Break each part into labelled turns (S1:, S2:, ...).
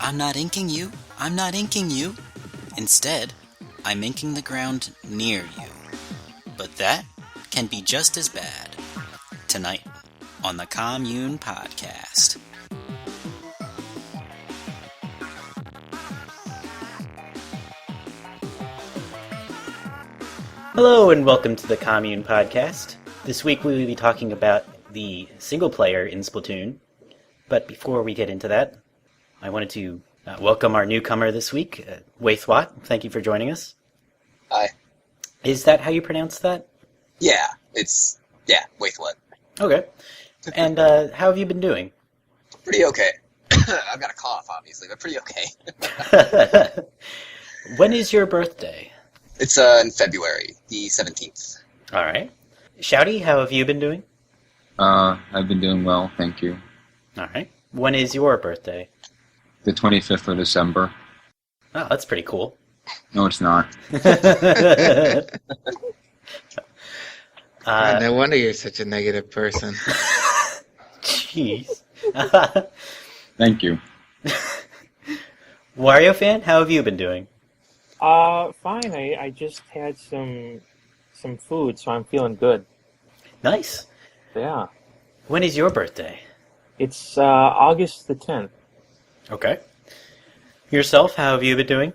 S1: I'm not inking you. I'm not inking you. Instead, I'm inking the ground near you. But that can be just as bad. Tonight on the Commune Podcast. Hello and welcome to the Commune Podcast. This week we will be talking about the single player in Splatoon. But before we get into that, I wanted to welcome our newcomer this week, Waithwat. Thank you for joining us.
S2: Hi.
S1: Is that how you pronounce that?
S2: Yeah, Waithwat.
S1: Okay. And how have you been doing?
S2: Pretty okay. I've got a cough, obviously, but pretty okay.
S1: When is your birthday?
S2: It's in February, the 17th.
S1: All right. Shouty, how have you been doing?
S3: I've been doing well, thank you.
S1: All right. When is your birthday?
S3: The 25th of December.
S1: Oh, that's pretty cool.
S3: No, it's not.
S4: No wonder you're such a negative person.
S1: Jeez.
S3: Thank you.
S1: Wario fan, how have you been doing?
S5: Fine. I just had some food, so I'm feeling good.
S1: Nice.
S5: Yeah.
S1: When is your birthday?
S5: It's August the 10th.
S1: Okay. Yourself, how have you been doing?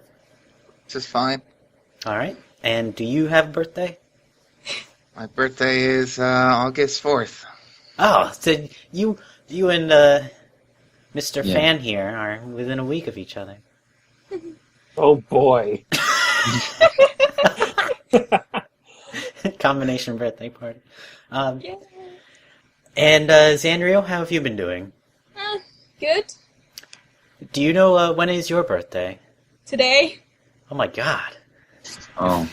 S4: Just fine.
S1: All right. And do you have a birthday?
S4: My birthday is August 4th.
S1: Oh, so you and Mr.
S3: Yeah.
S1: Fan here are within a week of each other.
S5: Oh boy.
S1: Combination birthday party.
S6: Yeah.
S1: And Xandrio, how have you been doing?
S6: Good.
S1: Do you know when is your birthday?
S6: Today.
S1: Oh my god.
S3: Oh.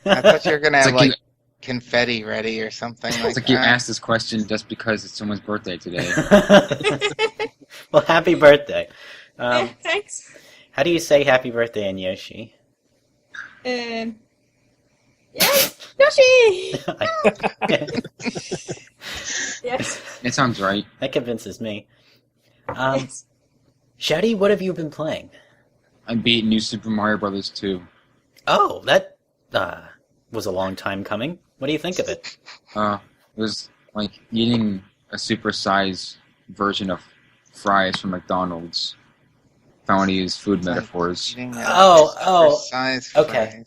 S4: I thought you were gonna
S3: It's
S4: have
S3: like
S4: like confetti ready or something like
S3: It's like
S4: that.
S3: you asked this question just because it's someone's birthday today.
S1: Well, happy birthday.
S6: Yeah, thanks.
S1: How do you say happy birthday in Yoshi?
S6: Yeah. Yoshi! Yes.
S3: It sounds right.
S1: That convinces me.
S6: Yes.
S1: Shouty, what have you been playing?
S3: I beat New Super Mario Bros. 2.
S1: Oh, that was a long time coming. What do you think of it?
S3: It was like eating a supersized version of fries from McDonald's. If I want to use food metaphors.
S4: Eating size
S1: okay.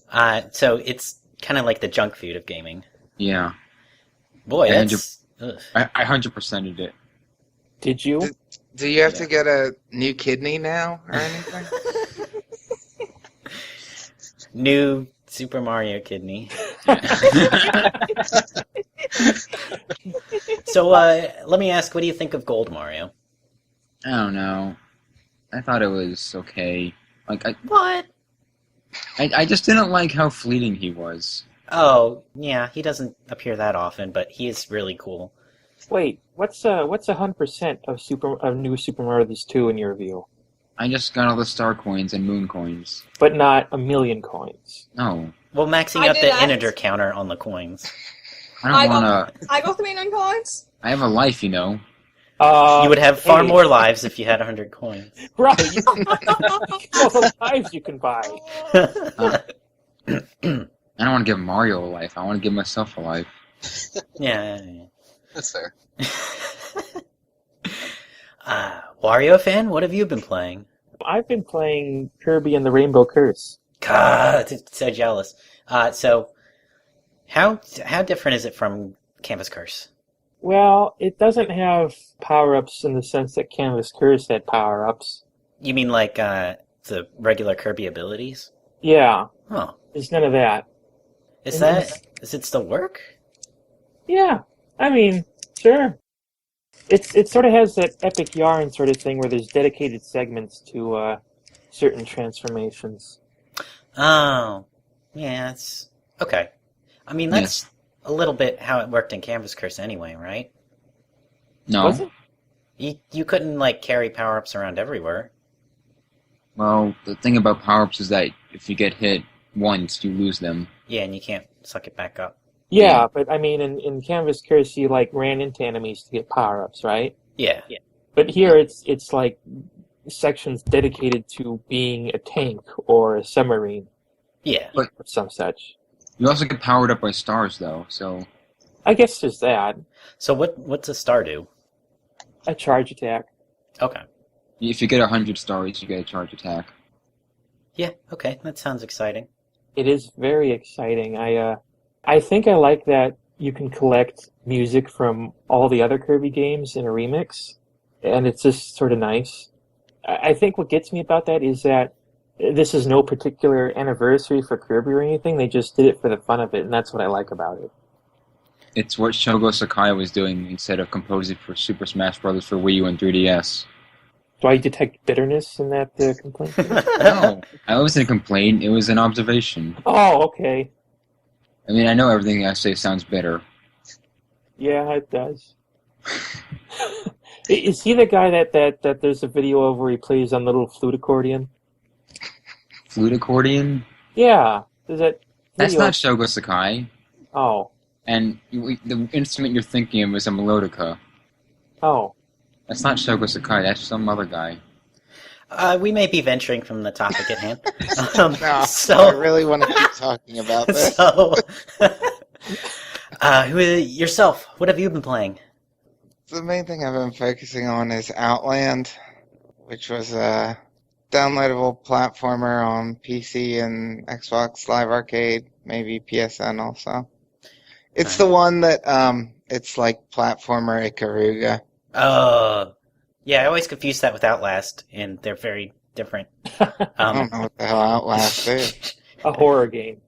S4: fries.
S1: So it's kind of like the junk food of gaming.
S3: Yeah.
S1: Boy,
S3: And
S1: that's... ugh.
S3: I 100%ed it.
S5: Did you?
S4: Do you have to get a new kidney now or anything?
S1: New Super Mario kidney. So, let me ask, what do you think of Gold Mario?
S3: I don't know. I thought it was okay.
S1: What?
S3: I just didn't like how fleeting he was.
S1: Oh, yeah, he doesn't appear that often, but he is really cool.
S5: Wait, what's 100% of New Super Mario Bros. 2 in your view?
S3: I just got all the star coins and moon coins.
S5: But not a million coins.
S3: No.
S1: Well, maxing
S6: I
S1: out
S6: did
S1: the
S6: that.
S1: integer counter on the coins.
S3: I don't want to...
S6: I got 3 non-coins.
S3: I have a life, you know.
S1: You would have far
S5: hey.
S1: more lives if you had 100 coins.
S5: Right. All the lives you can buy.
S3: I don't want to give Mario a life. I want to give myself a life.
S1: Yeah.
S2: That's fair.
S1: Wario fan, what have you been playing?
S5: I've been playing Kirby and the Rainbow Curse.
S1: God, so jealous. So, how different is it from Canvas Curse?
S5: Well, it doesn't have power-ups in the sense that Canvas Curse had power-ups.
S1: You mean like the regular Kirby abilities?
S5: Yeah,
S1: Oh,
S5: there's none of that.
S1: does it still work?
S5: Yeah, I mean, sure. It sort of has that epic yarn sort of thing where there's dedicated segments to certain transformations.
S1: Oh, yeah, it's okay. I mean, that's a little bit how it worked in Canvas Curse anyway, right?
S3: No.
S5: Was it?
S1: You couldn't like carry power-ups around everywhere.
S3: Well, the thing about power-ups is that if you get hit once, you lose them.
S1: Yeah, and you can't suck it back up.
S5: Yeah, but I mean, in Canvas Curse, you like ran into enemies to get power-ups, right?
S1: Yeah.
S5: But here, it's like sections dedicated to being a tank or a submarine
S1: Yeah.
S5: or some such.
S3: You also get powered up by stars, though, so...
S5: I guess there's that.
S1: So what's a star do?
S5: A charge attack.
S1: Okay.
S3: If you get 100 stars, you get a charge attack.
S1: Yeah, okay. That sounds exciting.
S5: It is very exciting. I think I like that you can collect music from all the other Kirby games in a remix, and it's just sort of nice. I think what gets me about that is that this is no particular anniversary for Kirby or anything. They just did it for the fun of it, and that's what I like about it.
S3: It's what Shogo Sakai was doing instead of composing for Super Smash Bros. For Wii U and 3DS.
S5: Do I detect bitterness in that complaint?
S3: No, I wasn't complaining. It was an observation.
S5: Oh, okay.
S3: I mean, I know everything I say sounds bitter.
S5: Yeah, it does. Is he the guy that there's a video of where he plays on the little flute accordion?
S3: Flute accordion?
S5: Yeah. There's that
S3: That's
S5: video.
S3: not Shogo Sakai.
S5: Oh.
S3: And the instrument you're thinking of is a melodica.
S5: Oh.
S3: That's not Shogo Sakai. That's some other guy.
S1: We may be venturing from the topic at hand.
S4: No,
S1: so
S4: I really want to keep talking about this.
S1: So, yourself, what have you been playing?
S4: The main thing I've been focusing on is Outland, which was a downloadable platformer on PC and Xbox Live Arcade, maybe PSN also. It's the one that, it's like platformer Ikaruga.
S1: Yeah, I always confuse that with Outlast, and they're very different.
S4: I don't know what the hell Outlast is.
S5: A horror game.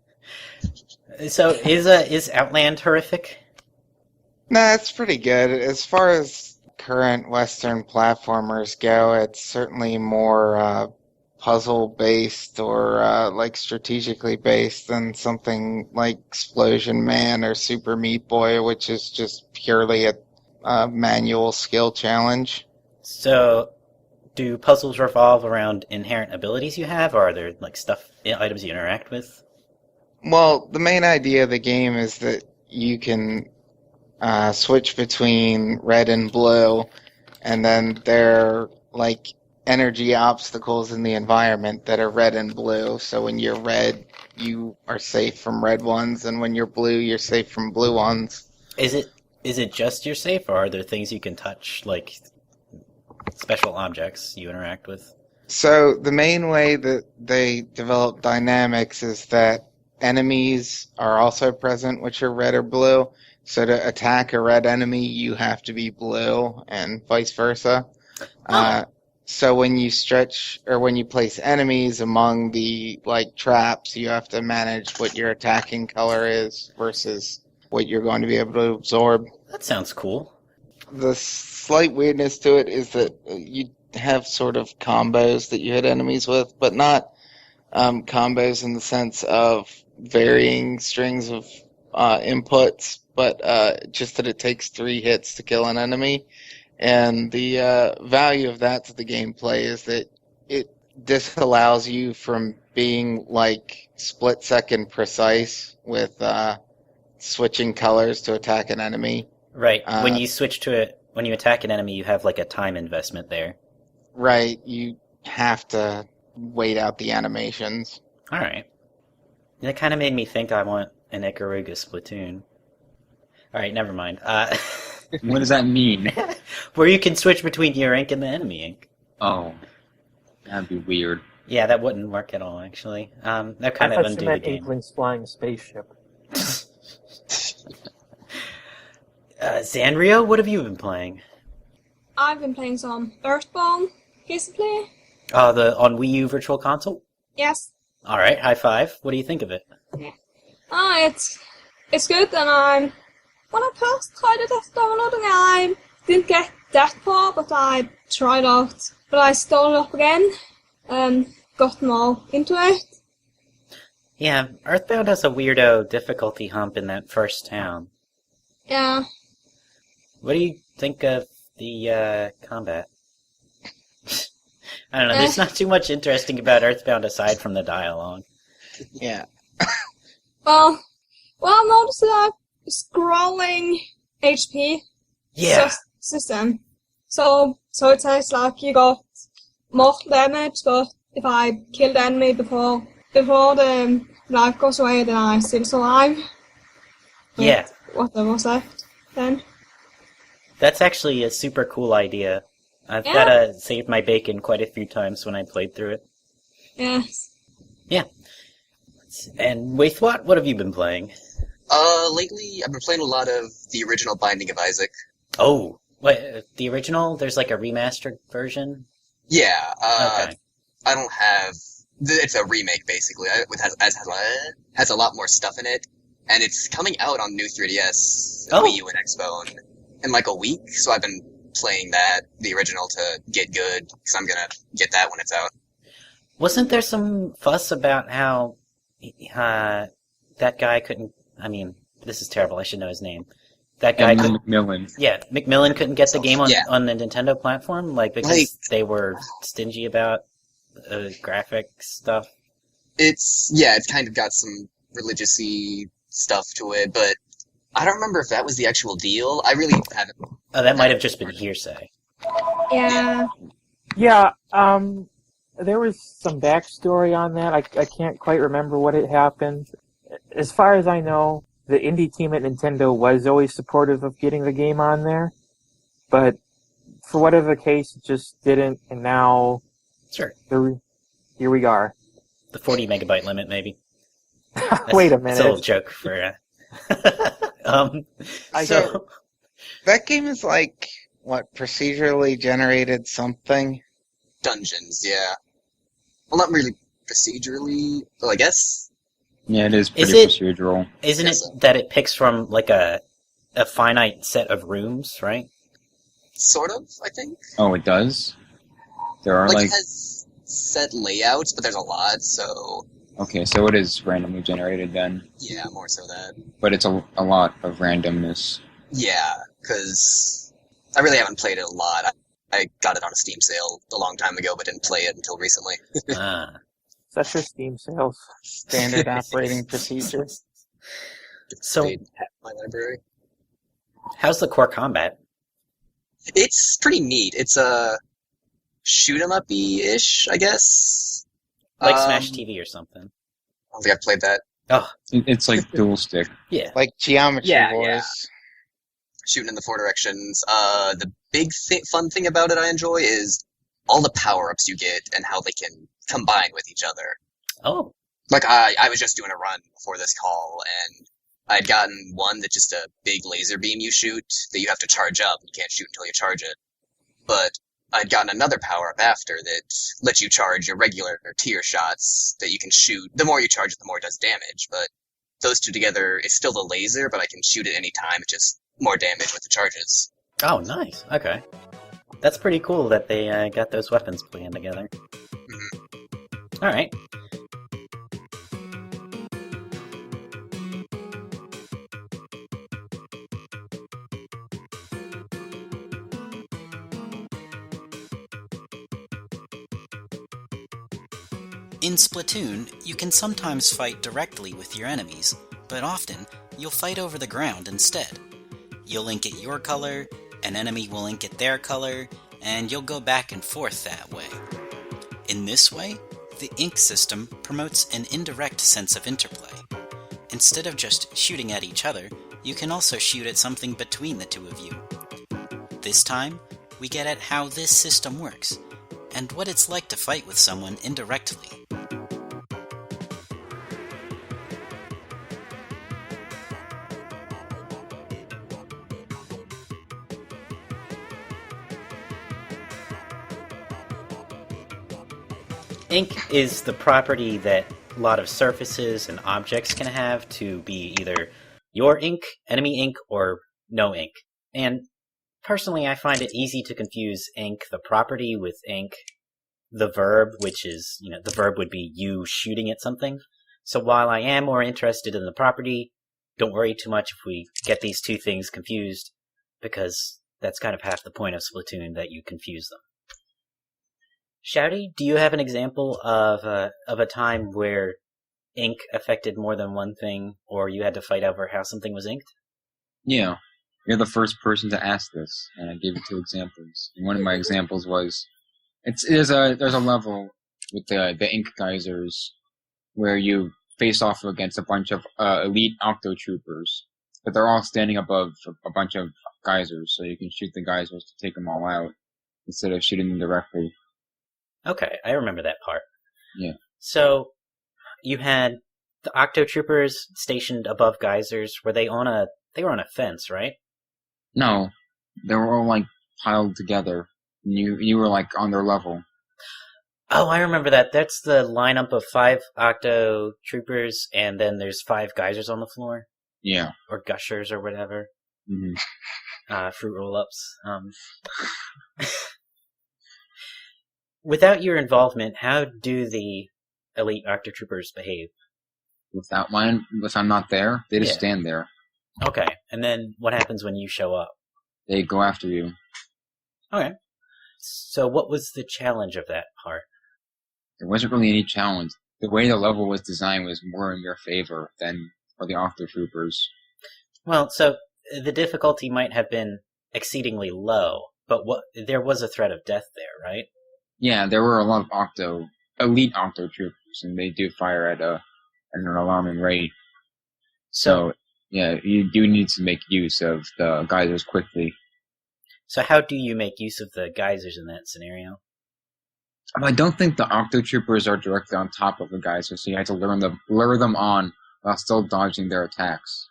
S1: So, is Outland horrific?
S4: Nah, it's pretty good. As far as current Western platformers go, it's certainly more puzzle-based or like strategically based than something like Explosion Man or Super Meat Boy, which is just purely a manual skill challenge.
S1: So, do puzzles revolve around inherent abilities you have, or are there like items you interact with?
S4: Well, the main idea of the game is that you can switch between red and blue, and then there are like energy obstacles in the environment that are red and blue. So when you're red, you are safe from red ones, and when you're blue, you're safe from blue ones.
S1: Is it just you're safe, or are there things you can touch, like special objects you interact with?
S4: So the main way that they develop dynamics is that enemies are also present, which are red or blue. So to attack a red enemy, you have to be blue, and vice versa. So when you stretch or when you place enemies among the like traps, you have to manage what your attacking color is versus what you're going to be able to absorb.
S1: That sounds cool.
S4: The slight weirdness to it is that you have sort of combos that you hit enemies with, but not combos in the sense of varying strings of inputs, but just that it takes 3 hits to kill an enemy. And the value of that to the gameplay is that it disallows you from being like split-second precise with switching colors to attack an enemy.
S1: Right. When you switch to it, when you attack an enemy, you have like a time investment there.
S4: Right. You have to wait out the animations.
S1: All right. That kind of made me think I want an Ikaruga Splatoon. All right, never mind.
S3: What does that mean?
S1: Where you can switch between your ink and the enemy ink.
S3: Oh, that'd be weird.
S1: Yeah, that wouldn't work at all, actually. That kind
S5: I
S1: of
S5: thought
S1: undo
S5: you
S1: the
S5: meant
S1: game.
S5: Inkling's flying a spaceship.
S1: Zanrio, what have you been playing?
S6: I've been playing some Earthbound recently.
S1: On Wii U Virtual Console?
S6: Yes.
S1: All right, high five. What do you think of it?
S6: It's good, and when I first tried it as downloading, I didn't get that far, but I tried out. But I started up again and got more into it.
S1: Yeah, Earthbound has a weirdo difficulty hump in that first town.
S6: Yeah.
S1: What do you think of the combat? I don't know, there's not too much interesting about Earthbound aside from the dialogue.
S4: Yeah.
S6: Well, I noticed that scrolling HP
S1: Yeah.
S6: system. So it says like you got mortal damage, but if I kill the enemy before the life goes away, then I still survive.
S1: Yeah,
S6: Whatever was left then.
S1: that's actually a super cool idea. I've
S6: Yeah.
S1: gotta saved my bacon quite a few times when I played through it.
S6: Yes.
S1: Yeah. And Waithwat, what have you been playing?
S2: Lately I've been playing a lot of the original Binding of Isaac.
S1: Oh, wait, the original? There's like a remastered version?
S2: Yeah,
S1: Okay.
S2: I don't have... It's a remake, basically. It has a lot more stuff in it, and it's coming out on new 3DS,
S1: Oh.
S2: Wii U, and Xbone in like a week, so I've been playing that, the original, to get good, because I'm gonna get that when it's out.
S1: Wasn't there some fuss about how that guy couldn't... I mean, this is terrible, I should know his name. That guy couldn't...
S3: Macmillan.
S1: Yeah, Macmillan couldn't get the game
S2: Yeah.
S1: on the Nintendo platform, because they were stingy about graphic stuff.
S2: It's kind of got some religious-y stuff to it, but I don't remember if that was the actual deal. I really haven't...
S1: Oh, that might have just been hearsay.
S6: Yeah.
S5: Yeah, there was some backstory on that. I can't quite remember what had happened. As far as I know, the indie team at Nintendo was always supportive of getting the game on there, but for whatever the case, it just didn't, and now
S1: Sure.
S5: here we are.
S1: The 40 megabyte limit, maybe.
S5: Wait a
S1: It's a
S5: minute.
S1: little joke for... so...
S4: That game is like, what, procedurally generated something?
S2: Dungeons, yeah. Well, not really procedurally, well, I guess.
S3: Yeah, it is
S1: Is
S3: pretty
S1: it-
S3: procedural.
S1: Isn't it
S2: Yes.
S1: that it picks from, like, a finite set of rooms, right?
S2: Sort of, I think.
S3: Oh, it does? There are,
S2: Like, it has set layouts, but there's a lot, so
S3: Okay, so it is randomly generated then.
S2: yeah, more so that.
S3: But it's a lot of randomness.
S2: Yeah, because I really haven't played it a lot. I got it on a Steam sale a long time ago, but didn't play it until recently.
S1: Ah.
S5: Such as Steam sales.
S4: Standard operating procedure.
S1: So,
S2: Played my library.
S1: how's the core combat?
S2: It's pretty neat. It's a shoot 'em up-y-ish, I guess.
S1: Like Smash TV or something?
S2: I don't think I've played that.
S1: Oh,
S3: It's like dual stick.
S1: yeah.
S4: Like Geometry
S2: Yeah,
S4: Wars.
S2: yeah. Shooting in the four directions. The big fun thing about it I enjoy is all the power-ups you get and how they can combine with each other.
S1: Oh,
S2: Like, I was just doing a run before this call, and I'd gotten one that's just a big laser beam you shoot that you have to charge up. You can't shoot until you charge it. But I'd gotten another power-up after that lets you charge your regular tier shots that you can shoot. The more you charge it, the more it does damage. But those two together, it's still the laser, but I can shoot it any time. It's just more damage with the charges.
S1: oh, nice. Okay. That's pretty cool that they got those weapons playing together. Alright.
S7: In Splatoon, you can sometimes fight directly with your enemies, but often you'll fight over the ground instead. You'll ink it your color, an enemy will ink it their color, and you'll go back and forth that way. In this way, the ink system promotes an indirect sense of interplay. Instead of just shooting at each other, you can also shoot at something between the two of you. This time, we get at how this system works, and what it's like to fight with someone indirectly.
S1: Ink is the property that a lot of surfaces and objects can have to be either your ink, enemy ink, or no ink. And personally, I find it easy to confuse ink, the property, with ink, the verb, which is, the verb would be you shooting at something. So while I am more interested in the property, don't worry too much if we get these two things confused, because that's kind of half the point of Splatoon, that you confuse them. Shouty, do you have an example of a time where ink affected more than one thing, or you had to fight over how something was inked?
S3: Yeah. You're the first person to ask this, and I gave you two examples. And one of my examples was There's a level with the ink geysers where you face off against a bunch of elite octo troopers, but they're all standing above a bunch of geysers, so you can shoot the geysers to take them all out instead of shooting them directly.
S1: Okay, I remember that part.
S3: Yeah.
S1: So you had the octo troopers stationed above geysers. Were they on a fence, right?
S3: No, they were all like piled together. You were like on their level.
S1: Oh, I remember that. That's the lineup of 5 octo troopers, and then there's 5 geysers on the floor.
S3: Yeah.
S1: Or gushers or whatever.
S3: Mm-hmm.
S1: Fruit roll-ups. Without your involvement, how do the elite octo troopers behave?
S3: If I'm not there, they just stand there.
S1: Okay, and then what happens when you show up?
S3: They go after you.
S1: Okay. So what was the challenge of that part?
S3: There wasn't really any challenge. The way the level was designed was more in your favor than for the octo troopers.
S1: Well, so the difficulty might have been exceedingly low, but there was a threat of death there, right?
S3: Yeah, there were a lot of elite octo troopers, and they do fire at an alarming rate. So, yeah, you do need to make use of the geysers quickly.
S1: So how do you make use of the geysers in that scenario?
S3: I don't think the octo troopers are directly on top of the geysers, so you have to lure them on while still dodging their attacks.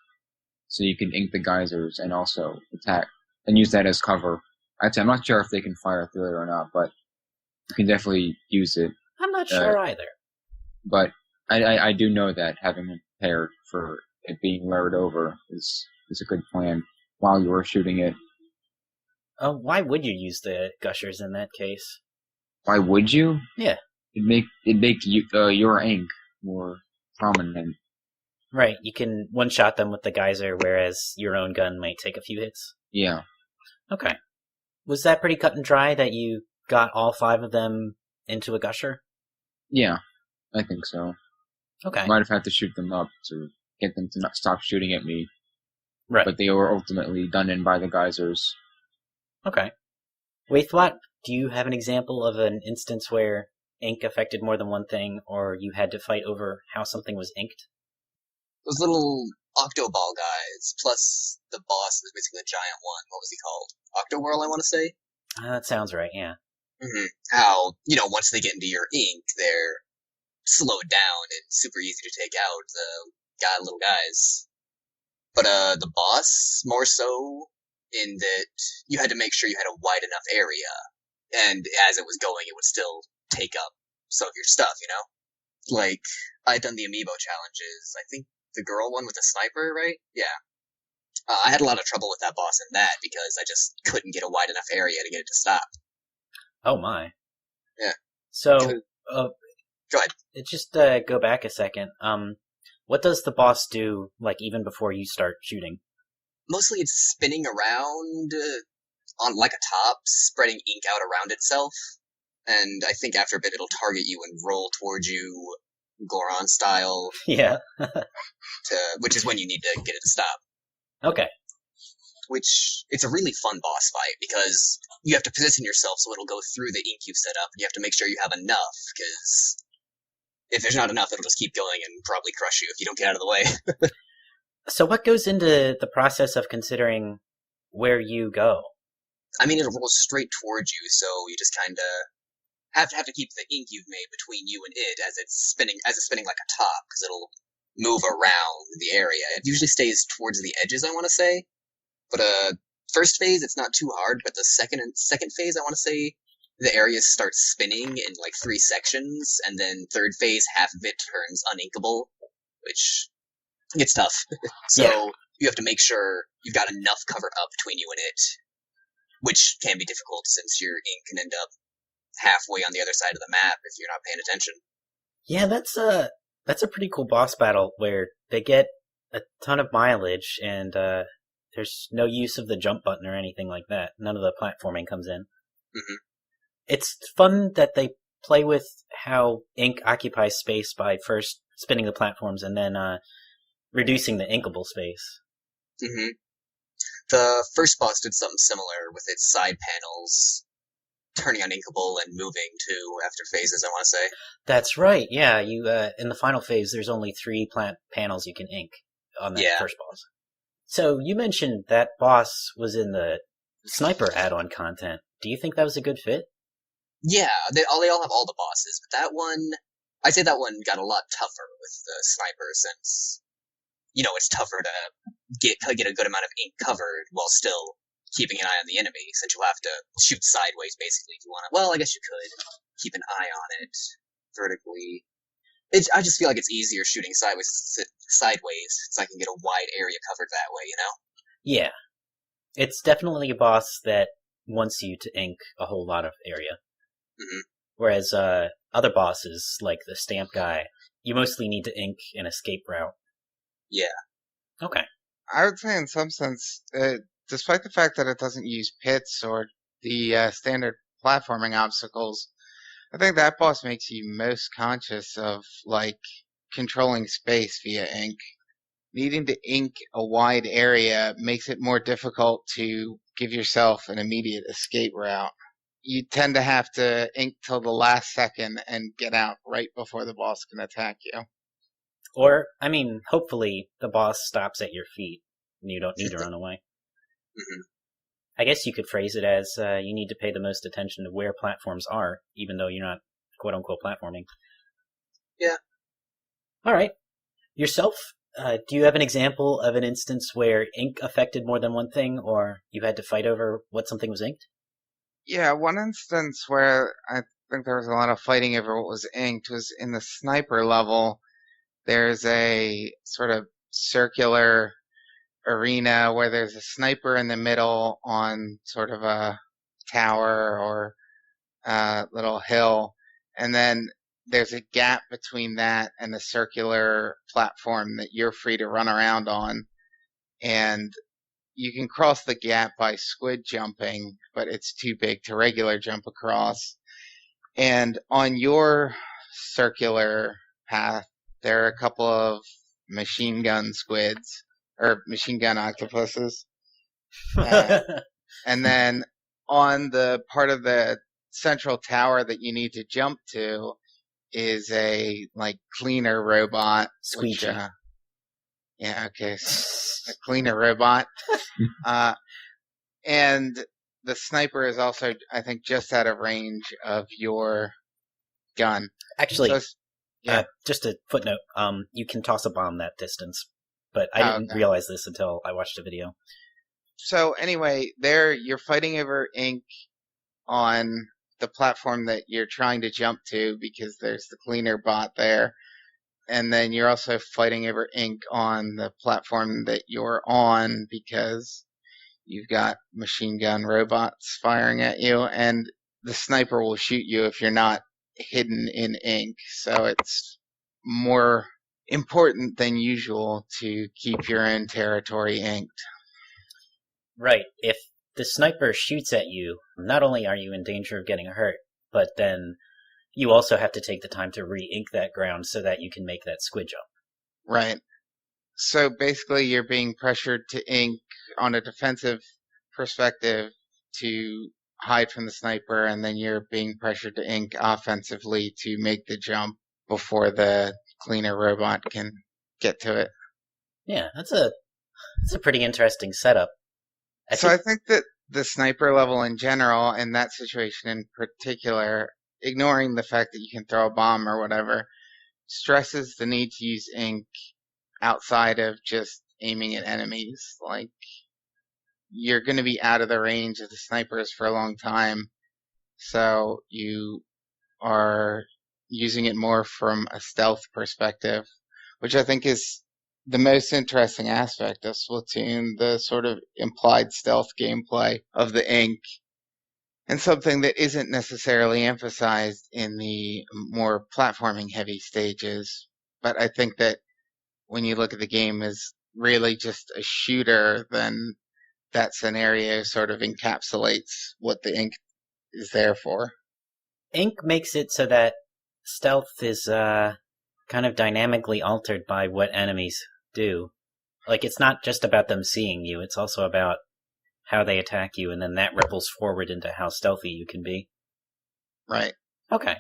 S3: So you can ink the geysers and also attack and use that as cover. I'm not sure if they can fire through it or not, but you can definitely use it.
S1: I'm not sure either.
S3: But I do know that having it prepared for it being lured over is a good plan while you are shooting it.
S1: Why would you use the gushers in that case?
S3: Why would you?
S1: Yeah.
S3: It'd make your ink more prominent.
S1: Right, you can one-shot them with the geyser, whereas your own gun might take a few hits.
S3: Yeah.
S1: Okay. Was that pretty cut and dry that you got all 5 of them into a gusher?
S3: Yeah, I think so.
S1: Okay.
S3: Might have had to shoot them up to get them to not stop shooting at me.
S1: Right.
S3: But they were ultimately done in by the geysers.
S1: Okay. Waithwat, do you have an example of an instance where ink affected more than one thing, or you had to fight over how something was inked?
S2: Those little Octoball guys, plus the boss is basically a giant one. What was he called? Octowhirl, I want to say?
S1: That sounds right, yeah.
S2: Mm-hmm. How, once they get into your ink, they're slowed down and super easy to take out, the little guys. But the boss, more so, in that you had to make sure you had a wide enough area, and as it was going, it would still take up some of your stuff, Like, I had done the Amiibo challenges, I think the girl one with the sniper, right? Yeah. I had a lot of trouble with that boss in that, because I just couldn't get a wide enough area to get it to stop.
S1: Oh my.
S2: Yeah.
S1: So,
S2: go ahead.
S1: Just go back a second. What does the boss do, like, even before you start shooting?
S2: Mostly it's spinning around on like a top, spreading ink out around itself, and I think after a bit it'll target you and roll towards you, Goron style.
S1: Yeah.
S2: Which is when you need to get it to stop.
S1: Okay.
S2: Which, it's a really fun boss fight, because you have to position yourself so it'll go through the ink you've set up, and you have to make sure you have enough, because if there's not enough, it'll just keep going and probably crush you if you don't get out of the way.
S1: So what goes into the process of considering where you go?
S2: I mean, it'll roll straight towards you, so you just kind of have to keep the ink you've made between you and it as it's spinning like a top, because it'll move around the area. It usually stays towards the edges, I want to say. But first phase, it's not too hard, but the second phase, I want to say, the areas start spinning in like 3 sections, and then third phase, half of it turns uninkable, which gets tough. So you have to make sure you've got enough cover up between you and it, which can be difficult since your ink can end up halfway on the other side of the map if you're not paying attention.
S1: Yeah, that's a pretty cool boss battle where they get a ton of mileage, and there's no use of the jump button or anything like that. None of the platforming comes in.
S2: Mm-hmm.
S1: It's fun that they play with how ink occupies space by first spinning the platforms and then reducing the inkable space.
S2: Mm-hmm. The first boss did something similar with its side panels. turning uninkable and moving too after phases, I want to say.
S1: That's right. Yeah, you in the final phase, there's only 3 plant panels you can ink on that first boss. So you mentioned that boss was in the sniper add-on content. Do you think that was a good fit?
S2: Yeah, they all have all the bosses, but that one, I'd say that one got a lot tougher with the sniper since, it's tougher to get a good amount of ink covered while still keeping an eye on the enemy, since you'll have to shoot sideways, basically, if you want to. Well, I guess you could keep an eye on it vertically. I just feel like it's easier shooting sideways, so I can get a wide area covered that way,
S1: Yeah. It's definitely a boss that wants you to ink a whole lot of area.
S2: Mm-hmm.
S1: Whereas other bosses, like the stamp guy, you mostly need to ink an escape route.
S2: Yeah.
S1: Okay.
S4: I would say in some sense, despite the fact that it doesn't use pits or the standard platforming obstacles, I think that boss makes you most conscious of, controlling space via ink. Needing to ink a wide area makes it more difficult to give yourself an immediate escape route. You tend to have to ink till the last second and get out right before the boss can attack you.
S1: Or, hopefully the boss stops at your feet and you don't need to run away.
S2: Mm-hmm.
S1: I guess you could phrase it as you need to pay the most attention to where platforms are, even though you're not quote-unquote platforming.
S2: Yeah.
S1: All right. Yourself, do you have an example of an instance where ink affected more than one thing, or you had to fight over what something was inked?
S4: Yeah, one instance where I think there was a lot of fighting over what was inked was in the sniper level. There's a sort of circular arena where there's a sniper in the middle on sort of a tower or a little hill, and then there's a gap between that and the circular platform that you're free to run around on, and you can cross the gap by squid jumping, but it's too big to regular jump across. And on your circular path, there are a couple of machine gun squids, or machine gun octopuses. And then on the part of the central tower that you need to jump to is a, cleaner robot.
S1: Squeegee.
S4: Yeah, okay. A cleaner robot. And the sniper is also, I think, just out of range of your gun.
S1: Actually,
S4: so,
S1: just a footnote, you can toss a bomb that distance, but I didn't realize this until I watched a video.
S4: So anyway, there you're fighting over ink on the platform that you're trying to jump to because there's the cleaner bot there. And then you're also fighting over ink on the platform that you're on because you've got machine gun robots firing at you, and the sniper will shoot you if you're not hidden in ink. So it's more important than usual to keep your own territory inked.
S1: Right. If the sniper shoots at you, not only are you in danger of getting hurt, but then you also have to take the time to re-ink that ground so that you can make that squid jump.
S4: Right. So basically you're being pressured to ink on a defensive perspective to hide from the sniper, and then you're being pressured to ink offensively to make the jump before the cleaner robot can get to it.
S1: Yeah, that's a pretty interesting setup.
S4: I think that the sniper level in general, and that situation in particular, ignoring the fact that you can throw a bomb or whatever, stresses the need to use ink outside of just aiming at enemies. You're going to be out of the range of the snipers for a long time, so you are using it more from a stealth perspective, which I think is the most interesting aspect of Splatoon, the sort of implied stealth gameplay of the ink, and something that isn't necessarily emphasized in the more platforming heavy stages. But I think that when you look at the game as really just a shooter, then that scenario sort of encapsulates what the ink is there for.
S1: Ink makes it so that stealth is kind of dynamically altered by what enemies do. It's not just about them seeing you, it's also about how they attack you, and then that ripples forward into how stealthy you can be.
S4: Right.
S1: Okay.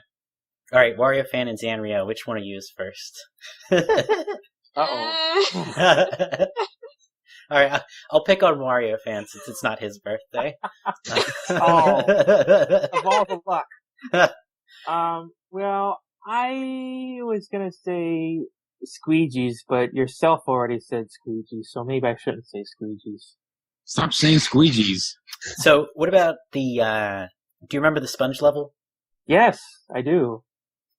S1: All right, Wario Fan and Zanrio, which one of you is first?
S3: Uh-oh.
S1: All right, I'll pick on Wario Fan since it's not his birthday.
S5: Oh. Of all the luck. Well, I was gonna say squeegees, but yourself already said squeegees, so maybe I shouldn't say squeegees.
S3: Stop saying squeegees.
S1: So, what about the, do you remember the sponge level?
S5: Yes, I do.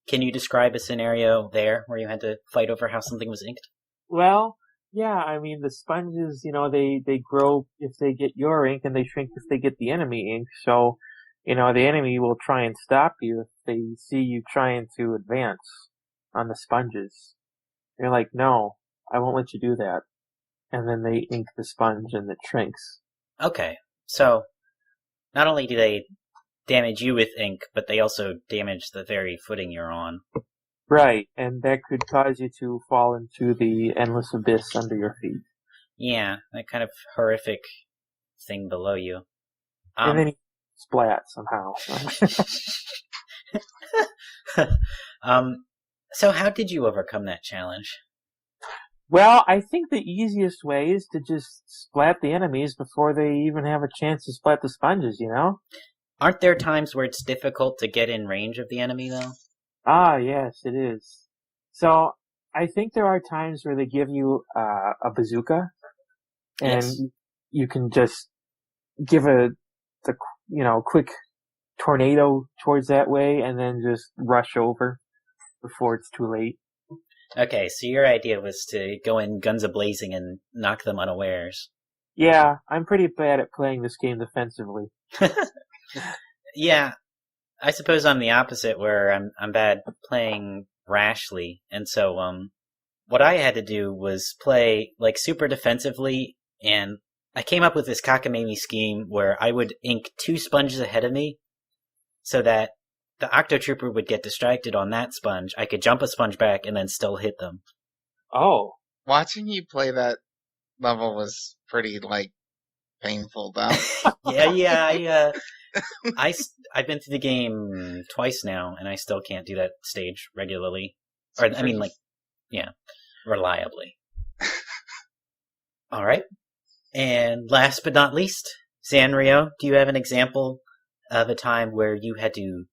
S1: Can you describe a scenario there where you had to fight over how something was inked?
S5: Well, yeah, I mean, the sponges, they grow if they get your ink, and they shrink if they get the enemy ink, so, the enemy will try and stop you if they see you trying to advance on the sponges. They're like, no, I won't let you do that. And then they ink the sponge and it shrinks.
S1: Okay, so, not only do they damage you with ink, but they also damage the very footing you're on.
S5: Right, and that could cause you to fall into the endless abyss under your feet.
S1: Yeah, that kind of horrific thing below you.
S5: And then you splat somehow.
S1: So how did you overcome that challenge?
S5: Well, I think the easiest way is to just splat the enemies before they even have a chance to splat the sponges,
S1: Aren't there times where it's difficult to get in range of the enemy, though?
S5: Ah, yes, it is. So, I think there are times where they give you a bazooka, and
S1: Yes.
S5: you can just give a quick tornado towards that way, and then just rush over before it's too late.
S1: Okay, so your idea was to go in guns a-blazing and knock them unawares.
S5: Yeah, I'm pretty bad at playing this game defensively.
S1: Yeah, I suppose I'm the opposite, where I'm bad playing rashly, and so what I had to do was play like super defensively, and I came up with this cockamamie scheme where I would ink 2 sponges ahead of me, so that the Octotrooper would get distracted on that sponge. I could jump a sponge back and then still hit them.
S5: Oh.
S4: Watching you play that level was pretty, painful, though.
S1: Yeah. I've been through the game twice now, and I still can't do that stage regularly. Or, I mean, reliably. Alright. And last but not least, Sanrio, do you have an example of a time where you had to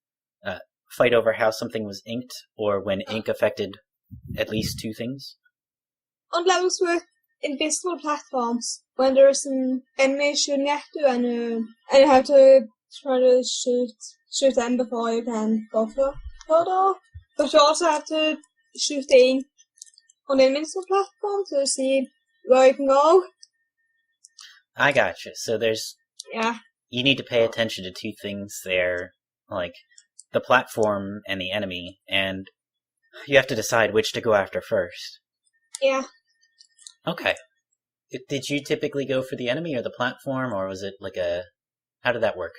S1: fight over how something was inked, or when ink affected at least 2 things?
S6: On levels with invisible platforms, when there's an enemy shooting at you, and you have to try to shoot them before you can go further. But you also have to shoot the ink on the invisible platform to see where you can go.
S1: I gotcha. So
S6: Yeah.
S1: you need to pay attention to 2 things there, like the platform and the enemy, and you have to decide which to go after first.
S6: Yeah.
S1: Okay. Did you typically go for the enemy or the platform, or was it how did that work?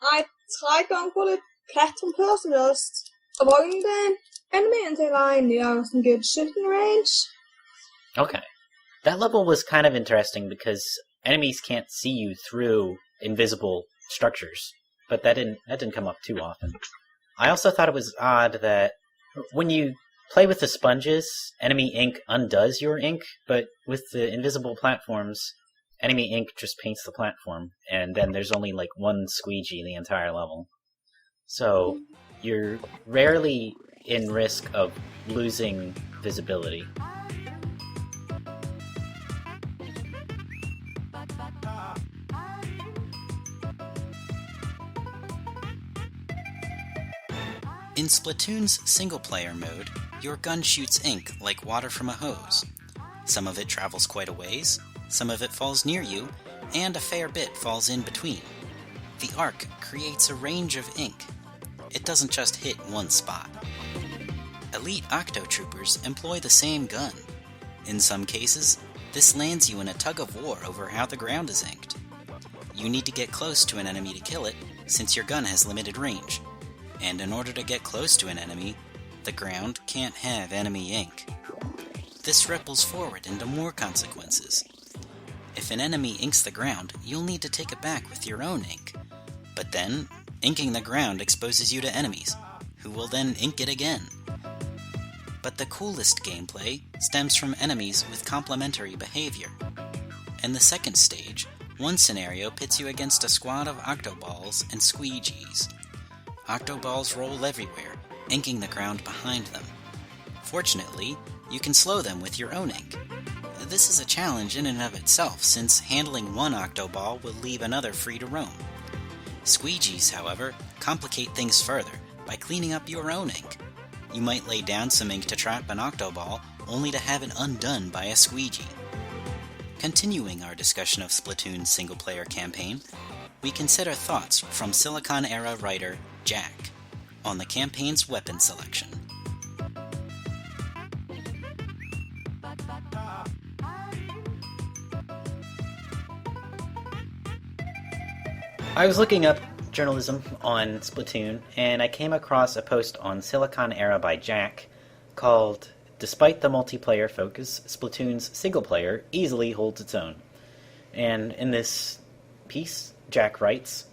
S6: I tried going for the platform first and just avoiding the enemy until I knew I was in good shooting range.
S1: Okay. That level was kind of interesting because enemies can't see you through invisible structures, but that didn't come up too often. I also thought it was odd that when you play with the sponges, enemy ink undoes your ink, but with the invisible platforms, enemy ink just paints the platform, and then there's only 1 squeegee in the entire level. So you're rarely in risk of losing visibility.
S7: In Splatoon's single-player mode, your gun shoots ink like water from a hose. Some of it travels quite a ways, some of it falls near you, and a fair bit falls in between. The arc creates a range of ink. It doesn't just hit one spot. Elite Octotroopers employ the same gun. In some cases, this lands you in a tug-of-war over how the ground is inked. You need to get close to an enemy to kill it, since your gun has limited range. And in order to get close to an enemy, the ground can't have enemy ink. This ripples forward into more consequences. If an enemy inks the ground, you'll need to take it back with your own ink. But then, Inking the ground exposes you to enemies, who will then ink it again. But the coolest gameplay stems from enemies with complementary behavior. In the second stage, one scenario pits you against a squad of octoballs and squeegees. Octoballs roll everywhere, inking the ground behind them. Fortunately, you can slow them with your own ink. This is a challenge in and of itself, since handling one octoball will leave another free to roam. Squeegees, however, complicate things further by cleaning up your own ink. You might lay down some ink to trap an octoball, only to have it undone by a squeegee. Continuing our discussion of Splatoon's single-player campaign, we consider thoughts from Silicon-era writer Jack on the campaign's weapon selection.
S1: I was looking up journalism on Splatoon, and I came across a post on Silicon Era by Jack called "Despite the multiplayer focus, Splatoon's single-player easily holds its own." And in this piece, Jack writes,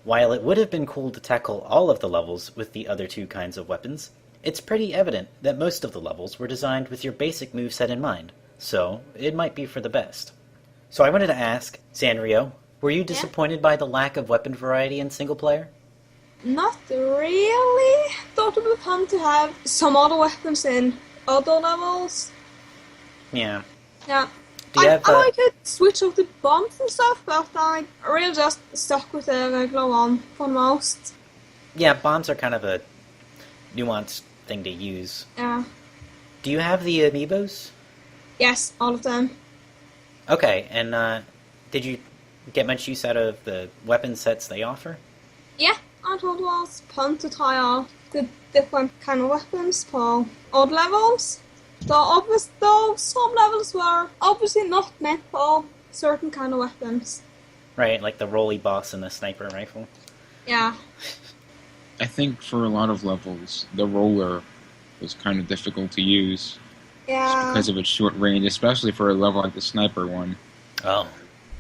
S1: "While it would have been cool to tackle all of the levels with the other two kinds of weapons, it's pretty evident that most of the levels were designed with your basic moveset in mind, so it might be for the best." So I wanted to ask, Sanrio, were you disappointed by the lack of weapon variety in single-player?
S6: Not really. Thought it would be fun to have some other weapons in other levels.
S1: Yeah.
S6: Yeah.
S1: Do you have,
S6: I could switch up the bombs and stuff, but I really just stuck with the regular one for most.
S1: Yeah, bombs are kind of a nuanced thing to use.
S6: Yeah.
S1: Do you have the amiibos?
S6: Yes, all of them.
S1: Okay, and did you get much use out of the weapon sets they offer?
S6: Yeah, I thought it was fun to try out the different kind of weapons for odd levels. Though some levels were obviously not meant for certain kind of weapons.
S1: Right, like the rolly boss and the sniper rifle.
S6: Yeah.
S3: I think for a lot of levels, the roller was kind of difficult to use
S6: Yeah.
S3: because of its short range, especially for a level like the sniper one.
S1: Oh.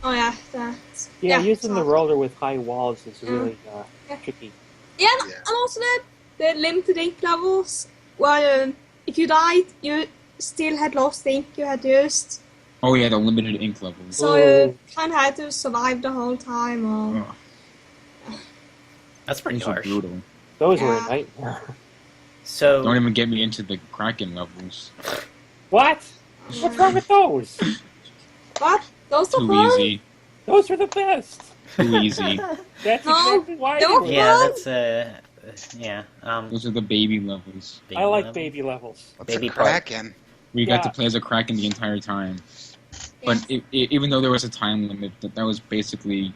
S6: Oh yeah, that's...
S5: Yeah, using
S6: so-
S5: the roller with high walls is really
S6: Yeah.
S5: tricky.
S6: Yeah,
S2: Yeah.
S6: and also the limited ink levels, where if you died, you still had lost the ink you had used.
S3: Oh yeah, the limited ink levels.
S6: So you kind of had to survive the whole time. Or...
S3: Oh,
S1: That's pretty
S3: those are
S1: harsh.
S3: brutal.
S5: Those were a
S6: Yeah.
S5: nightmare.
S1: So,
S3: Don't even get me into the Kraken levels.
S5: What? What's wrong with those?
S6: What? Those are
S3: Too
S6: fun?
S3: easy.
S5: Those are the best.
S3: Too easy.
S5: That's
S6: No,
S5: exactly why they
S6: don't
S5: were.
S1: yeah,
S6: Fun?
S1: that's, yeah,
S3: Those are the baby levels.
S5: I like
S1: level.
S5: baby levels.
S4: What's
S1: Baby
S4: a
S1: part.
S4: Kraken?
S3: We got
S5: Yeah.
S3: to play as a Kraken the entire time.
S6: Yeah.
S3: But even though there was a time limit, that was basically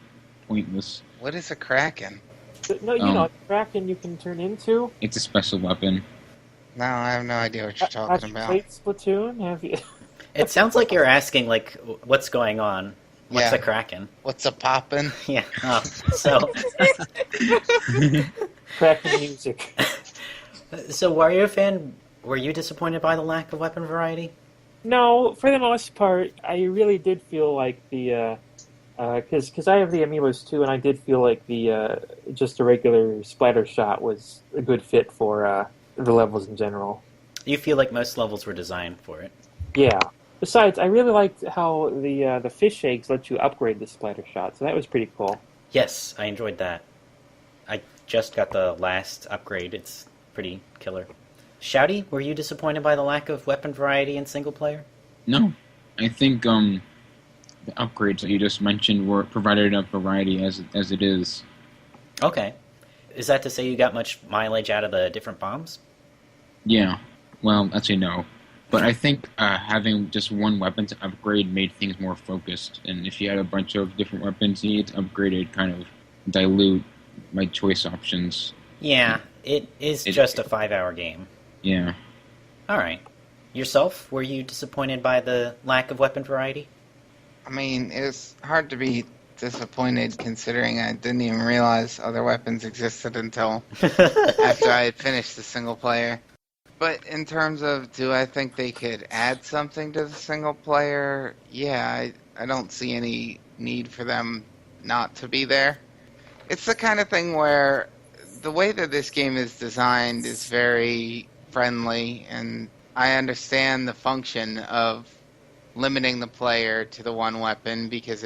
S3: pointless.
S4: What is a Kraken?
S5: No, you know, Kraken you can turn into.
S3: It's a special weapon.
S4: No, I have no idea what you're
S5: Have
S4: talking
S5: you
S4: about.
S5: played Splatoon? Have you?
S1: It sounds like you're asking, like, what's going on? What's
S4: Yeah.
S1: a Kraken?
S4: What's a poppin'?
S1: Yeah. Oh, so,
S5: Kraken music.
S1: so Wario fan, were you disappointed by the lack of weapon variety?
S5: No, for the most part, I really did feel like the because I have the amiibos too, and I did feel like the just a regular splatter shot was a good fit for the levels in general.
S1: You feel like most levels were designed for it.
S5: Yeah. Besides, I really liked how the fish eggs let you upgrade the splatter shot, so that was pretty cool.
S1: Yes, I enjoyed that. I just got the last upgrade. It's pretty killer. Shouty, were you disappointed by the lack of weapon variety in single player?
S3: No, I think the upgrades that you just mentioned were provided enough variety as it is.
S1: Okay. Is that to say you got much mileage out of the different bombs?
S3: Yeah. Well, actually no. But I think having just one weapon to upgrade made things more focused. And if you had a bunch of different weapons you need to upgrade, it kind of dilute my choice options.
S1: Yeah, it is just a 5-hour game.
S3: Yeah.
S1: Alright. Yourself, were you disappointed by the lack of weapon variety?
S4: I mean, it was hard to be disappointed considering I didn't even realize other weapons existed until after I had finished the single player. But in terms of, do I think they could add something to the single player? Yeah, I don't see any need for them not to be there. It's the kind of thing where the way that this game is designed is very friendly, and I understand the function of limiting the player to the one weapon because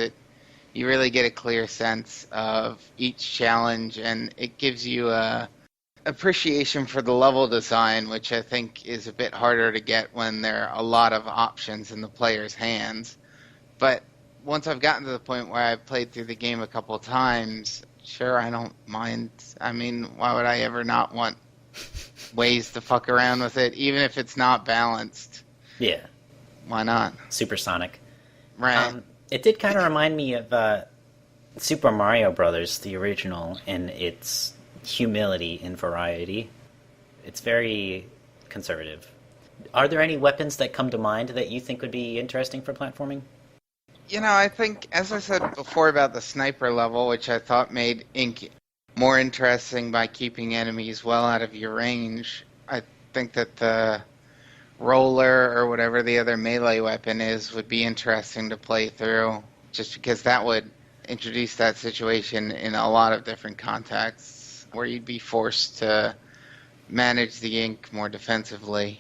S4: you really get a clear sense of each challenge, and it gives you a appreciation for the level design, which I think is a bit harder to get when there are a lot of options in the player's hands. But once I've gotten to the point where I've played through the game a couple times, sure, I don't mind. I mean, why would I ever not want ways to fuck around with it, even if it's not balanced?
S1: Yeah.
S4: Why not?
S1: Supersonic.
S4: Right.
S1: It did kind of remind me of Super Mario Brothers, the original, in its humility and variety. It's very conservative. Are there any weapons that come to mind that you think would be interesting for platforming?
S4: I think, as I said before about the sniper level, which I thought made Ink more interesting by keeping enemies well out of your range, I think that the roller or whatever the other melee weapon is would be interesting to play through, just because that would introduce that situation in a lot of different contexts where you'd be forced to manage the Ink more defensively.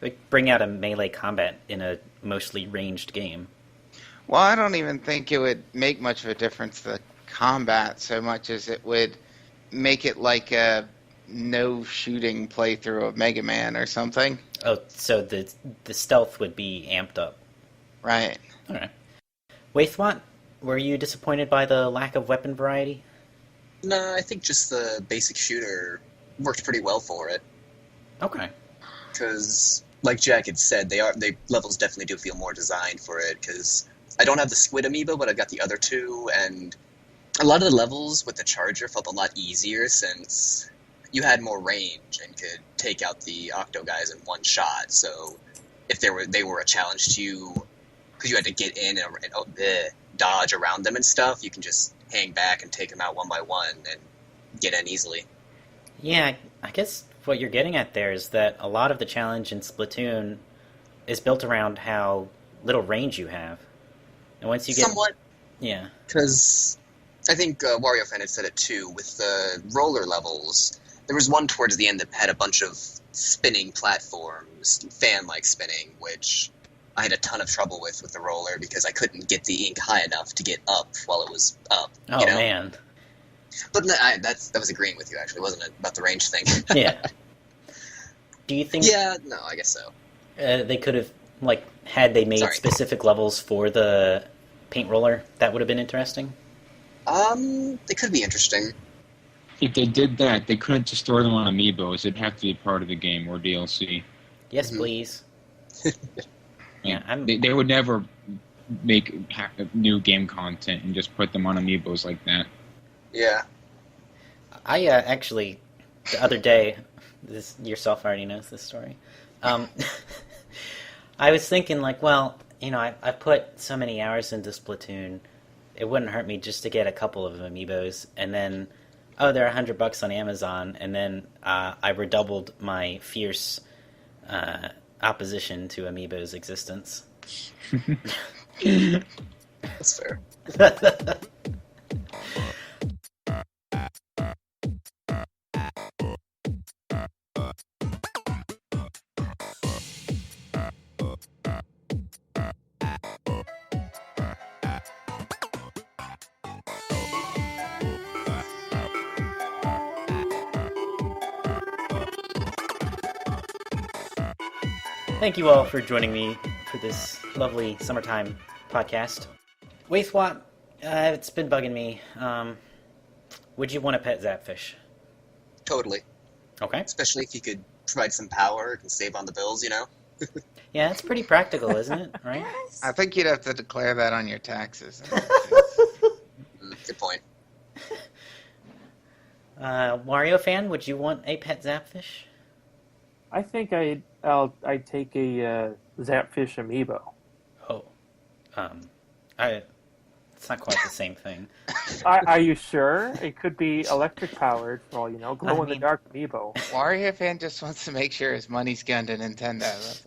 S1: Like bring out a melee combat in a mostly ranged game.
S4: Well, I don't even think it would make much of a difference to the combat so much as it would make it like a no-shooting playthrough of Mega Man or something.
S1: Oh, so the stealth would be amped up.
S4: Right.
S1: Okay. Waithwat, were you disappointed by the lack of weapon variety?
S2: No, I think just the basic shooter worked pretty well for it.
S1: Okay.
S2: Because, like Jack had said, they levels definitely do feel more designed for it, because I don't have the Squid Amiibo, but I've got the other two, and a lot of the levels with the charger felt a lot easier since you had more range and could take out the Octo guys in one shot. So if they were a challenge to you, because you had to get in and dodge around them and stuff, you can just hang back and take them out one by one and get in easily.
S1: Yeah, I guess what you're getting at there is that a lot of the challenge in Splatoon is built around how little range you have. And once you get...
S2: Somewhat.
S1: Yeah.
S2: Because I think Wario Fan had said it too, with the roller levels, there was one towards the end that had a bunch of spinning platforms, fan-like spinning, which I had a ton of trouble with the roller because I couldn't get the Ink high enough to get up while it was up.
S1: Oh, man.
S2: But that was agreeing with you, actually, wasn't it? About the range thing.
S1: Yeah. Do you think...
S2: Yeah, no, I guess so.
S1: They could have, had they made specific levels for the paint roller, that would have been interesting?
S2: They could be interesting.
S3: If they did that, they couldn't just store them on Amiibos. It'd have to be part of the game or DLC.
S1: Yes, please. Yeah,
S3: They would never make new game content and just put them on Amiibos like that.
S2: Yeah.
S1: I actually, the other day, yourself already knows this story. I was thinking, I put so many hours into Splatoon, it wouldn't hurt me just to get a couple of Amiibos, and then, they're $100 on Amazon, and then I redoubled my fierce opposition to Amiibo's existence.
S2: That's fair.
S1: Thank you all for joining me for this lovely summertime podcast. Waithwat, it's been bugging me. Would you want a pet Zapfish?
S2: Totally.
S1: Okay.
S2: Especially if you could provide some power and save on the bills,
S1: Yeah, it's pretty practical, isn't it? Right?
S4: I think you'd have to declare that on your taxes.
S2: Good point.
S1: Wario Fan, would you want a pet Zapfish?
S5: I think I'd take a Zapfish Amiibo.
S1: Oh. It's not quite the same thing.
S5: Are you sure? It could be electric powered for all you know, glow in the dark Amiibo.
S4: Wario Fan just wants to make sure his money's gone to Nintendo, that's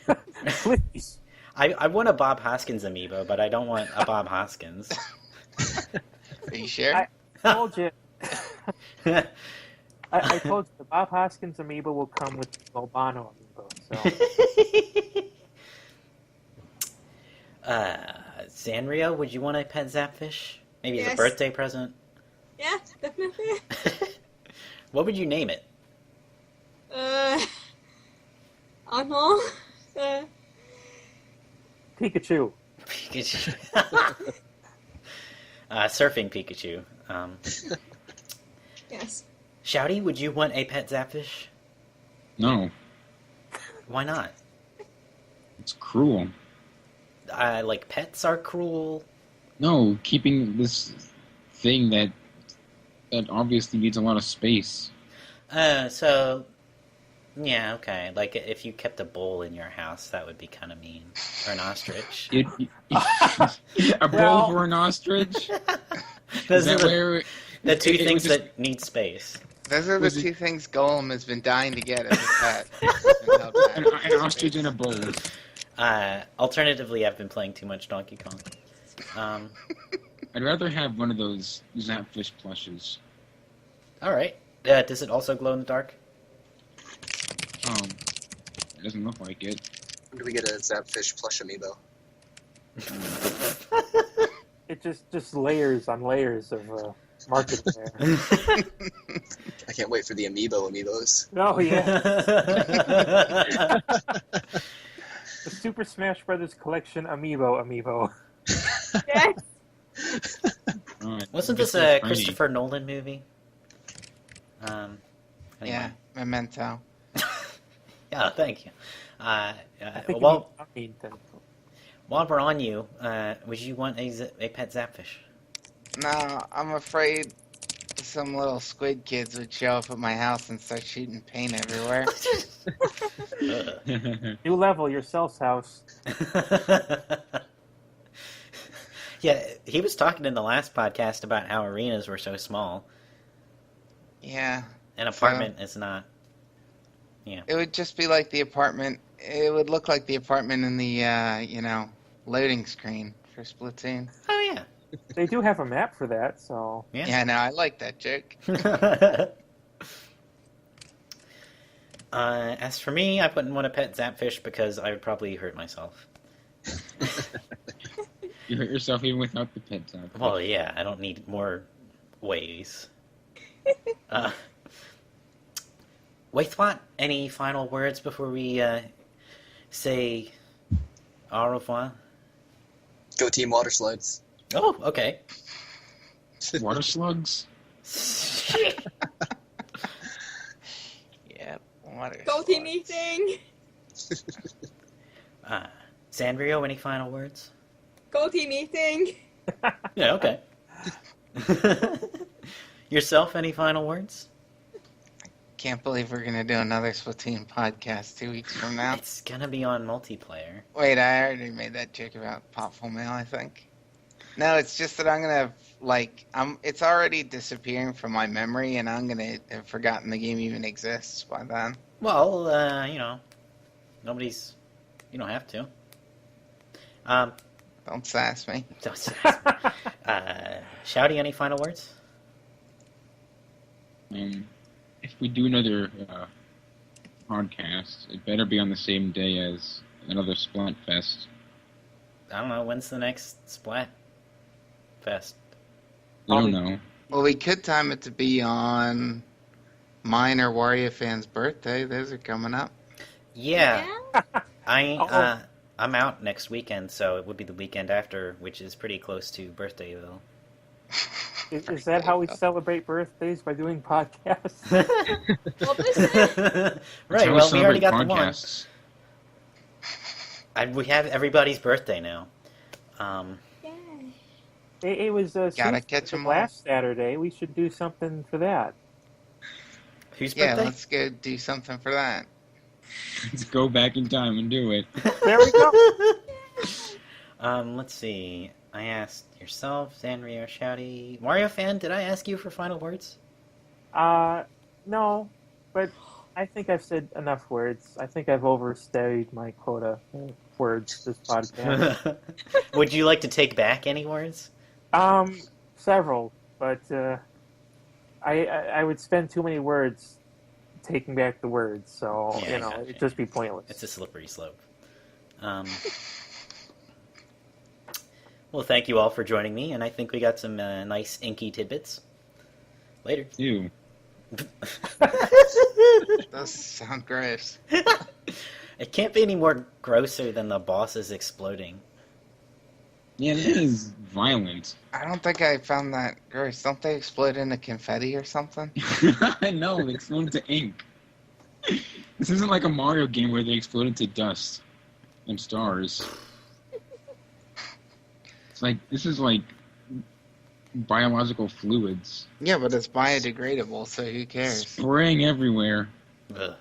S4: all.
S5: Please.
S1: I want a Bob Hoskins Amiibo, but I don't want a Bob Hoskins.
S4: Are you sure?
S5: told you. I told you the Bob Hoskins amiibo will come with the Albano amiibo. So
S1: Sanrio, would you want a pet Zapfish? Maybe as a
S6: Yes.
S1: birthday present?
S6: Yeah, definitely.
S1: What would you name it?
S6: I don't know.
S5: Pikachu.
S1: Pikachu. Surfing Pikachu.
S6: Yes.
S1: Shouty, would you want a pet Zapfish?
S3: No,
S1: Why not?
S3: it's cruel.
S1: Like, pets are cruel.
S3: No, keeping this thing that obviously needs a lot of space.
S1: So, yeah, okay. Like, if you kept a bull in your house, that would be kind of mean. Or an ostrich.
S3: A bull for an ostrich?
S1: Those
S3: Is
S1: are
S3: that where
S1: the two
S3: it
S1: things
S3: was just-
S1: that need space.
S4: Those are the
S3: Was it-
S4: two things Golem has been dying to get as a pet. He's been held back.
S3: an ostrich and a bull.
S1: Alternatively, I've been playing too much Donkey Kong.
S3: I'd rather have one of those Zapfish plushes.
S1: Alright. Does it also glow in the dark?
S3: It doesn't look like it.
S2: When do we get a Zapfish plush amiibo?
S5: It just layers on layers of market there.
S2: I can't wait for the amiibos.
S5: Oh yeah, the Super Smash Brothers Collection amiibo.
S6: Yes.
S1: Wasn't
S3: This
S1: this a
S3: looks tiny.
S1: Christopher Nolan movie? Anyway.
S4: Yeah, Memento.
S1: Yeah, thank you.
S5: I think
S1: While
S5: well,
S1: we're on you, would you want a pet Zapfish?
S4: No, I'm afraid some little squid kids would show up at my house and start shooting paint everywhere.
S5: new level, your Cell's house.
S1: Yeah, he was talking in the last podcast about how arenas were so small.
S4: Yeah.
S1: An apartment is not. Yeah.
S4: It would just be like the apartment. It would look like the apartment in the, loading screen for Splatoon.
S1: Oh, yeah.
S5: They do have a map for that, so
S1: Yeah.
S4: Yeah, no, I like that joke.
S1: As for me, I wouldn't want a pet Zapfish because I would probably hurt myself.
S3: You hurt yourself even without the pet Zapfish.
S1: Well, yeah, I don't need more ways. Waithwat, any final words before we say au revoir?
S2: Go Team Water Slides.
S1: Oh, okay.
S3: Water slugs?
S4: Yep. Water
S6: Go team
S4: slugs.
S6: meeting.
S1: Sanrio, any final words?
S6: Go team meeting.
S1: Yeah, okay. Yourself, any final words?
S4: Can't believe we're gonna do another Splatoon podcast 2 weeks from now.
S1: It's gonna be on multiplayer.
S4: Wait, I already made that joke about Popful Mail, I think. No, it's just that I'm gonna it's already disappearing from my memory, and I'm gonna have forgotten the game even exists by then.
S1: Well, nobody's. You don't have to.
S4: Don't sass me.
S1: Shouty, any final words?
S3: If we do another podcast, it better be on the same day as another Splatfest.
S1: I don't know. When's the next Splat Fest?
S3: I don't know.
S4: Well, we could time it to be on mine or Wario Fan's birthday. Those are coming up.
S1: Yeah.
S6: Yeah.
S1: I'm out next weekend, so it would be the weekend after, which is pretty close to Birthdayville.
S5: is that how we celebrate birthdays, by doing podcasts?
S6: What is it?
S3: That's
S1: Right,
S3: how
S1: well, we already
S3: celebrate
S1: got the one.
S3: podcasts.
S1: We have everybody's birthday now.
S6: Yeah.
S5: It was
S4: Gotta
S5: Sue's
S4: catch 'em
S5: last Saturday. We should do something for that.
S1: Whose
S4: Yeah,
S1: birthday?
S4: let's go do something for that.
S3: Let's go back in time and do it.
S5: There we go.
S1: Let's see. I asked yourself, Sanrio, Shouty. Mario Fan, did I ask you for final words?
S5: No, but I think I've said enough words. I think I've overstayed my quota of words this podcast.
S1: Would you like to take back any words?
S5: Several, but I would spend too many words taking back the words, so
S1: Yeah, gotcha.
S5: it'd just be pointless.
S1: It's a slippery slope. Well, thank you all for joining me, and I think we got some nice inky tidbits. Later.
S3: Ew.
S4: Does sound gross.
S1: It can't be any more grosser than the bosses exploding.
S3: Yeah, it is violent.
S4: I don't think I found that gross. Don't they explode into confetti or something?
S3: No, they explode into ink. This isn't like a Mario game where they explode into dust and stars. This is like biological fluids.
S4: Yeah, but it's biodegradable, so who cares?
S3: Spraying everywhere.
S1: Ugh.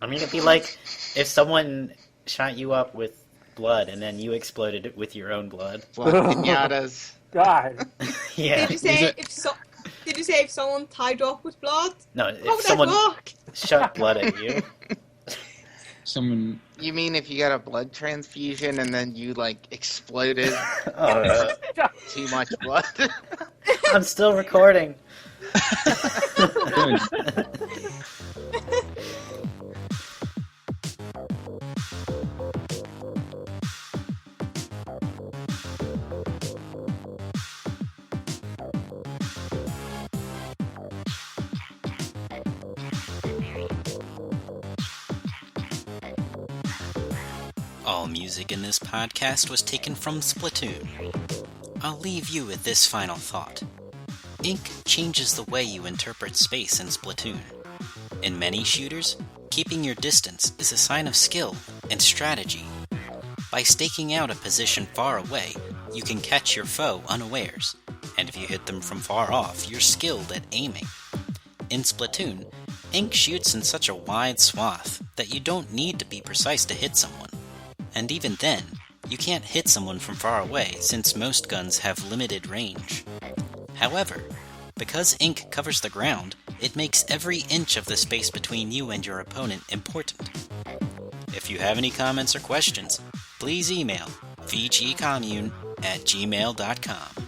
S1: I mean, it'd be like if someone shot you up with blood and then you exploded it with your own blood.
S4: Blood pinatas.
S5: God.
S1: Yeah.
S6: Did you say if someone tied you up with blood?
S1: No,
S6: How
S1: if
S6: would that
S1: someone
S6: work?
S1: shot blood at you.
S3: Someone.
S4: You mean if you got a blood transfusion and then you, exploded too much blood?
S1: I'm still recording.
S3: Good.
S7: All music in this podcast was taken from Splatoon. I'll leave you with this final thought. Ink changes the way you interpret space in Splatoon. In many shooters, keeping your distance is a sign of skill and strategy. By staking out a position far away, you can catch your foe unawares, and if you hit them from far off, you're skilled at aiming. In Splatoon, Ink shoots in such a wide swath that you don't need to be precise to hit someone. And even then, you can't hit someone from far away since most guns have limited range. However, because ink covers the ground, it makes every inch of the space between you and your opponent important. If you have any comments or questions, please email vgcommune@gmail.com.